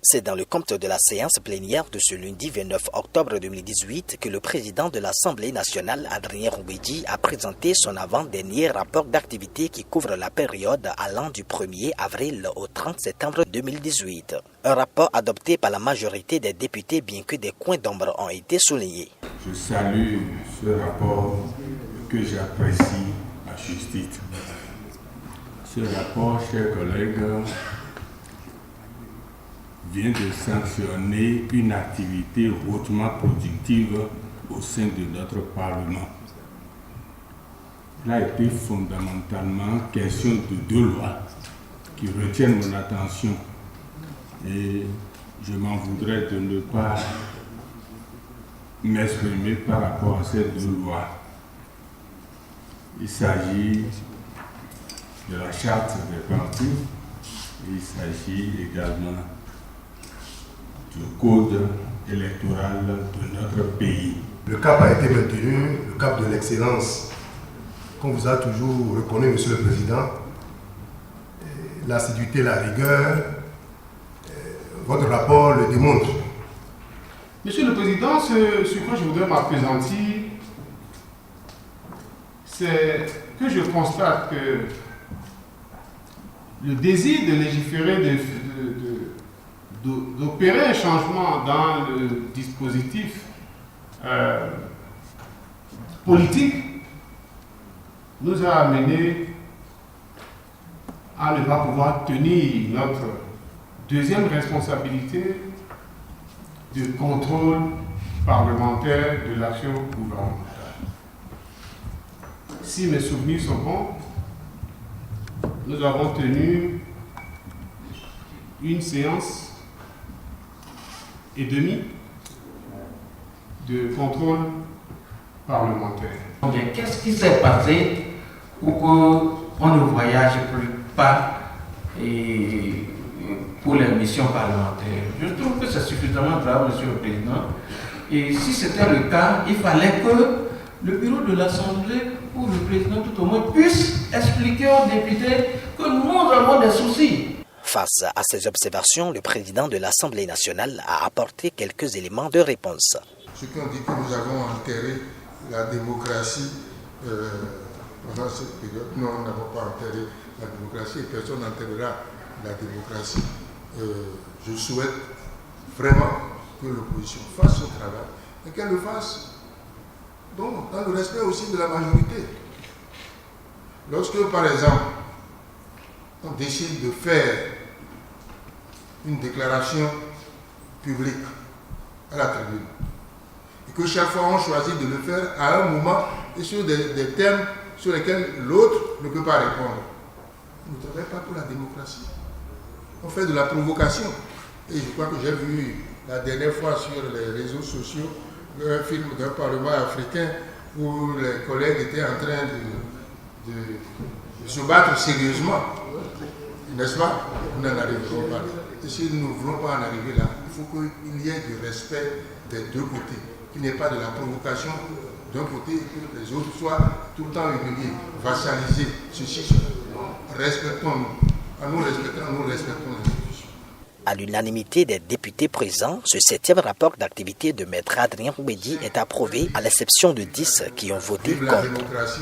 C'est dans le compte de la séance plénière de ce lundi 29 octobre 2018 que le président de l'Assemblée nationale, Adrien Roumbédi, a présenté son avant-dernier rapport d'activité qui couvre la période allant du 1er avril au 30 septembre 2018. Un rapport adopté par la majorité des députés, bien que des coins d'ombre ont été soulignés. Je salue ce rapport que j'apprécie à juste titre. Ce rapport, chers collègues, vient de sanctionner une activité hautement productive au sein de notre Parlement. Il a été fondamentalement question de deux lois qui retiennent mon attention et je m'en voudrais de ne pas m'exprimer par rapport à ces deux lois. Il s'agit de la charte des partis et il s'agit également du code électoral de notre pays. Le cap a été maintenu, le cap de l'excellence qu'on vous a toujours reconnu, Monsieur le Président. L'assiduité, la rigueur, votre rapport le démontre. Monsieur le Président, ce sur quoi je voudrais m'appesantir, c'est que je constate que le désir de légiférer, d'opérer un changement dans le dispositif politique nous a amené à ne pas pouvoir tenir notre deuxième responsabilité de contrôle parlementaire de l'action gouvernementale. Si mes souvenirs sont bons, nous avons tenu une séance et demie de contrôle parlementaire. Qu'est-ce qui s'est passé pour qu'on ne voyage plus pas pour les missions parlementaires? Je trouve que c'est suffisamment grave, Monsieur le Président. Et si c'était le cas, il fallait que le bureau de l'Assemblée ou le président tout au moins puisse expliquer aux députés que nous avons des soucis. Face à ces observations, le président de l'Assemblée nationale a apporté quelques éléments de réponse. Ceux qui ont dit que nous avons enterré la démocratie pendant cette période, non, nous n'avons pas enterré la démocratie et personne n'enterrera la démocratie. Je souhaite vraiment que l'opposition fasse son travail et qu'elle le fasse donc, dans le respect aussi de la majorité. Lorsque, par exemple, on décide de faire une déclaration publique à la tribune, et que chaque fois on choisit de le faire à un moment et sur des thèmes sur lesquels l'autre ne peut pas répondre, on ne travaille pas pour la démocratie. On fait de la provocation. Et je crois que j'ai vu la dernière fois sur les réseaux sociaux un film d'un parlement africain où les collègues étaient en train de se battre sérieusement. N'est-ce pas? Nous n'en arriverons pas. Et si nous ne voulons pas en arriver là, il faut qu'il y ait du respect des deux côtés, qu'il n'y ait pas de la provocation d'un côté et que les autres soient tout le temps humiliés, vassalisés, ceci, cela. Respectons-nous. En nous respectant, nous respectons les institutions. À l'unanimité des députés présents, ce 7e rapport d'activité de Maître Adrien Roumbédi est approuvé, à l'exception de 10 qui ont voté contre. Vive la démocratie.